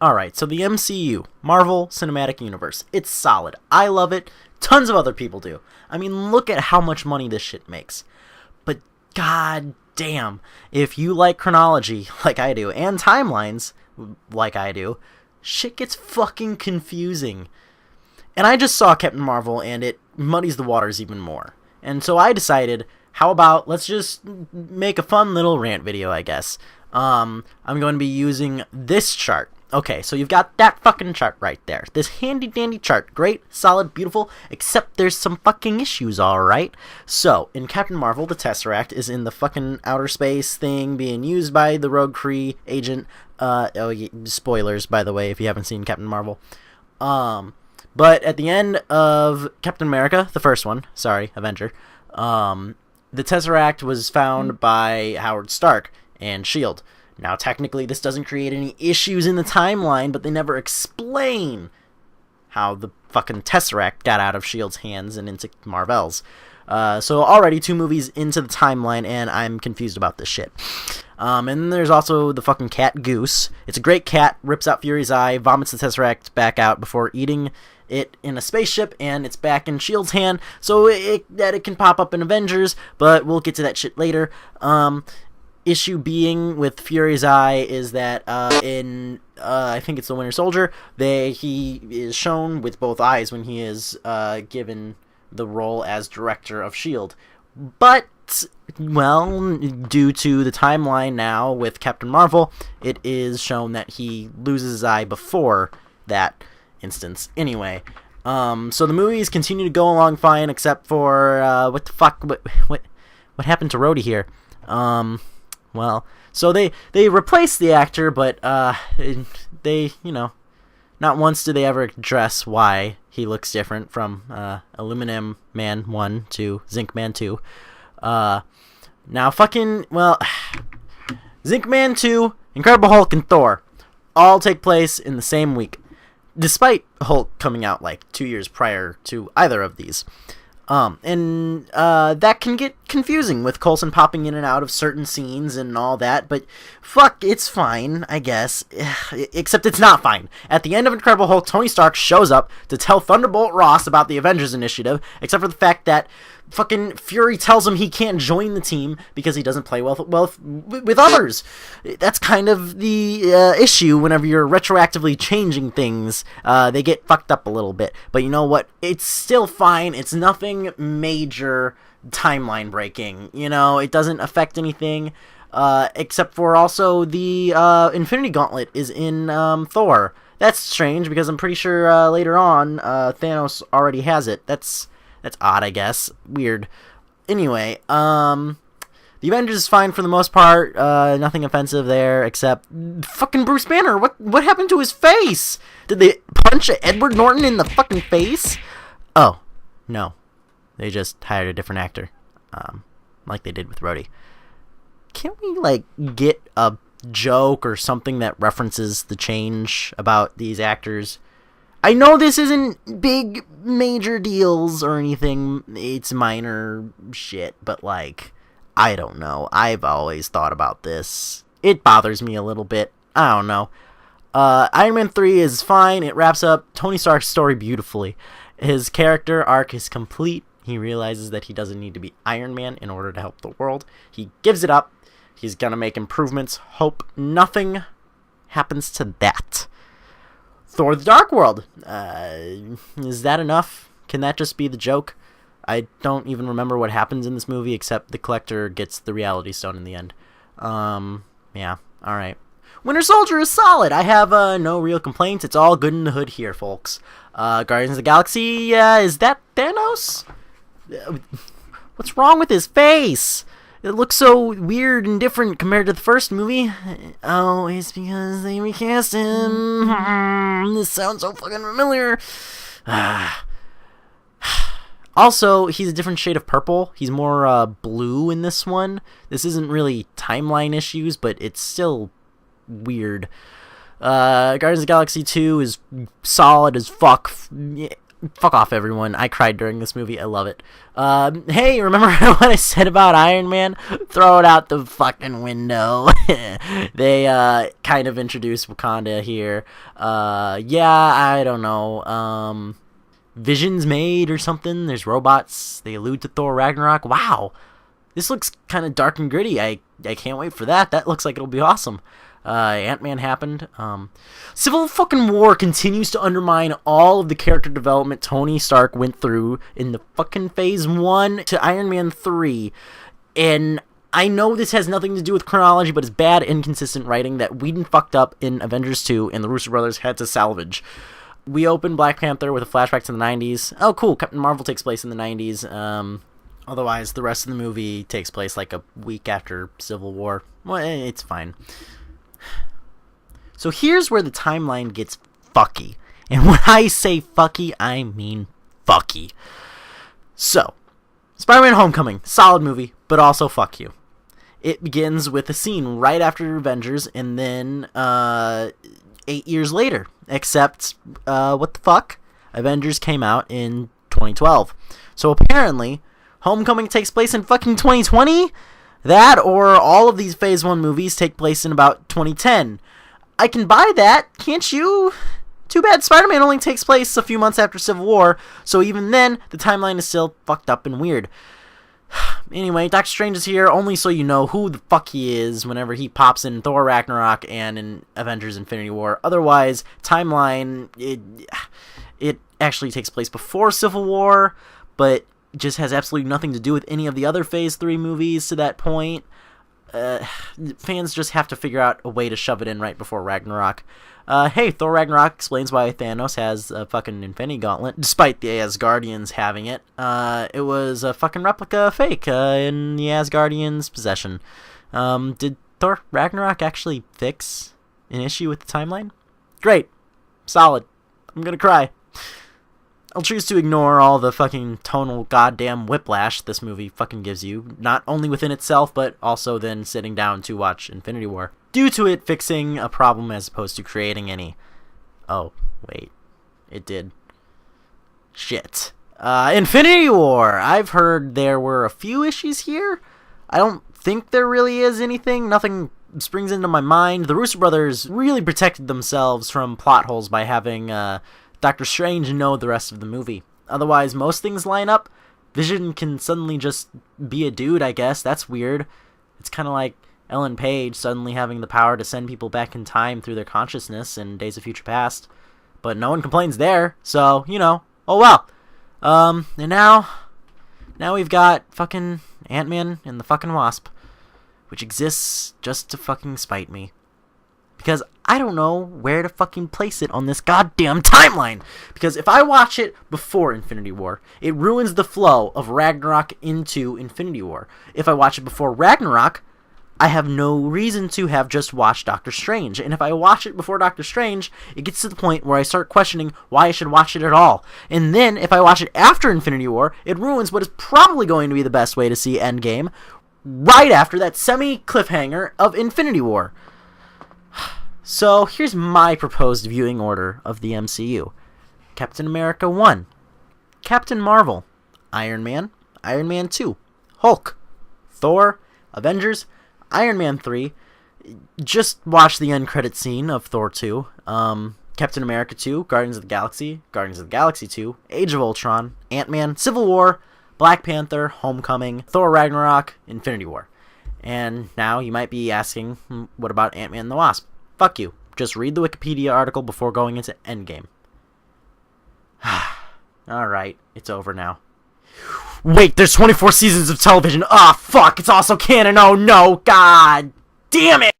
Alright, so the MCU, Marvel Cinematic Universe, it's solid. I love it. Tons of other people do. I mean, look at how much money this shit makes. But god damn, if you like chronology like I do, and timelines like I do, shit gets fucking confusing. And I just saw Captain Marvel, and it muddies the waters even more. And so I decided, how about let's just make a fun little rant video, I guess. I'm going to be using this chart. Okay, so you've got that fucking chart right there. This handy-dandy chart. Great, solid, beautiful, except there's some fucking issues, alright? So, in Captain Marvel, the Tesseract is in the fucking outer space thing being used by the Rogue Kree agent. Spoilers, by the way, if you haven't seen Captain Marvel. But at the end of Captain America, the first one, sorry, Avenger, the Tesseract was found by Howard Stark and S.H.I.E.L.D. Now, technically, this doesn't create any issues in the timeline, but they never explain how the fucking Tesseract got out of S.H.I.E.L.D.'s hands and into Marvel's. So already 2 movies into the timeline, and I'm confused about this shit. And then there's also the fucking cat Goose. It's a great cat, rips out Fury's eye, vomits the Tesseract back out before eating it in a spaceship, and it's back in S.H.I.E.L.D.'s hand, so that it can pop up in Avengers, but we'll get to that shit later. Issue being with Fury's eye is that in I think it's the Winter Soldier, he is shown with both eyes when he is given the role as director of S.H.I.E.L.D. But, well, due to the timeline now with Captain Marvel, it is shown that he loses his eye before that instance. Anyway, so the movies continue to go along fine, except for what the fuck? What happened to Rhodey here? Well, so they replaced the actor, but they, not once do they ever address why he looks different from Aluminum Man 1 to Zinc Man 2. Now fucking, well, Zinc Man 2, Incredible Hulk, and Thor all take place in the same week, despite Hulk coming out like 2 years prior to either of these. And that can get confusing with Coulson popping in and out of certain scenes and all that, but fuck, it's fine, I guess. Except it's not fine. At the end of Incredible Hulk, Tony Stark shows up to tell Thunderbolt Ross about the Avengers Initiative, except for the fact that fucking Fury tells him he can't join the team because he doesn't play well with others. That's kind of the issue whenever you're retroactively changing things. They get fucked up a little bit. But you know what? It's still fine. It's nothing major timeline breaking. It doesn't affect anything. Except for also the Infinity Gauntlet is in Thor. That's strange because I'm pretty sure later on Thanos already has it. That's odd, I guess. Weird. Anyway, the Avengers is fine for the most part. Nothing offensive there, except fucking Bruce Banner. What happened to his face? Did they punch Edward Norton in the fucking face? Oh, no. They just hired a different actor, like they did with Rhodey. Can't we, get a joke or something that references the change about these actors? I know this isn't big major deals or anything, it's minor shit, but I don't know. I've always thought about this. It bothers me a little bit. I don't know. Iron Man 3 is fine. It wraps up Tony Stark's story beautifully. His character arc is complete. He realizes that he doesn't need to be Iron Man in order to help the world. He gives it up. He's gonna make improvements. Hope nothing happens to that. Thor: The Dark World. Is that enough? Can that just be the joke? I don't even remember what happens in this movie except the Collector gets the Reality Stone in the end. Yeah, alright. Winter Soldier is solid. I have no real complaints. It's all good in the hood here, folks. Guardians of the Galaxy, is that Thanos? What's wrong with his face? It looks so weird and different compared to the first movie. Oh, it's because they recast him. This sounds so fucking familiar. Also, he's a different shade of purple. He's more blue in this one. This isn't really timeline issues, but it's still weird. Guardians of the Galaxy 2 is solid as fuck. Fuck off, everyone. I cried during this movie. I love it. Hey, remember what I said about Iron Man? Throw it out the fucking window. They, kind of introduced Wakanda here. Yeah, I don't know. Vision's made or something. There's robots. They allude to Thor Ragnarok. Wow. This looks kind of dark and gritty. I can't wait for that. That looks like it'll be awesome. Ant-Man happened. Civil fucking War continues to undermine all of the character development Tony Stark went through in the fucking Phase 1 to Iron Man 3. And I know this has nothing to do with chronology, but it's bad, inconsistent writing that Whedon fucked up in Avengers 2 and the Russo brothers had to salvage. We open Black Panther with a flashback to the 90s. Oh, cool. Captain Marvel takes place in the 90s. Otherwise, the rest of the movie takes place like a week after Civil War. Well, it's fine. So here's where the timeline gets fucky. And when I say fucky, I mean fucky. So, Spider-Man Homecoming, solid movie, but also fuck you. It begins with a scene right after Avengers, and then 8 years later. Except, what the fuck? Avengers came out in 2012. So apparently, Homecoming takes place in fucking 2020? That, or all of these Phase 1 movies take place in about 2010. I can buy that, can't you? Too bad Spider-Man only takes place a few months after Civil War, so even then, the timeline is still fucked up and weird. Anyway, Doctor Strange is here only so you know who the fuck he is whenever he pops in Thor Ragnarok and in Avengers Infinity War. Otherwise, timeline, it actually takes place before Civil War, but just has absolutely nothing to do with any of the other Phase 3 movies to that point. Fans just have to figure out a way to shove it in right before Ragnarok. Hey, Thor Ragnarok explains why Thanos has a fucking Infinity Gauntlet, despite the Asgardians having it. It was a fucking replica fake in the Asgardians' possession. Did Thor Ragnarok actually fix an issue with the timeline? Great. Solid. I'm gonna cry. I'll choose to ignore all the fucking tonal goddamn whiplash this movie fucking gives you, not only within itself, but also then sitting down to watch Infinity War, due to it fixing a problem as opposed to creating any. Oh, wait. It did. Shit. Infinity War! I've heard there were a few issues here. I don't think there really is anything. Nothing springs into my mind. The Russo brothers really protected themselves from plot holes by having, Doctor Strange know the rest of the movie. Otherwise, most things line up. Vision can suddenly just be a dude, I guess. That's weird. It's kind of like Ellen Page suddenly having the power to send people back in time through their consciousness in Days of Future Past. But no one complains there, so, you know. Oh well. And now we've got fucking Ant-Man and the fucking Wasp, which exists just to fucking spite me. Because I don't know where to fucking place it on this goddamn timeline. Because if I watch it before Infinity War, it ruins the flow of Ragnarok into Infinity War. If I watch it before Ragnarok, I have no reason to have just watched Doctor Strange. And if I watch it before Doctor Strange, it gets to the point where I start questioning why I should watch it at all. And then if I watch it after Infinity War, it ruins what is probably going to be the best way to see Endgame, right after that semi-cliffhanger of Infinity War. So, here's my proposed viewing order of the MCU. Captain America 1. Captain Marvel. Iron Man. Iron Man 2. Hulk. Thor. Avengers. Iron Man 3. Just watch the end credit scene of Thor 2. Captain America 2. Guardians of the Galaxy. Guardians of the Galaxy 2. Age of Ultron. Ant-Man. Civil War. Black Panther. Homecoming. Thor Ragnarok. Infinity War. And now you might be asking, what about Ant-Man and the Wasp? Fuck you. Just read the Wikipedia article before going into Endgame. Alright, it's over now. Wait, there's 24 seasons of television! Ah, fuck, it's also canon! Oh no, god damn it!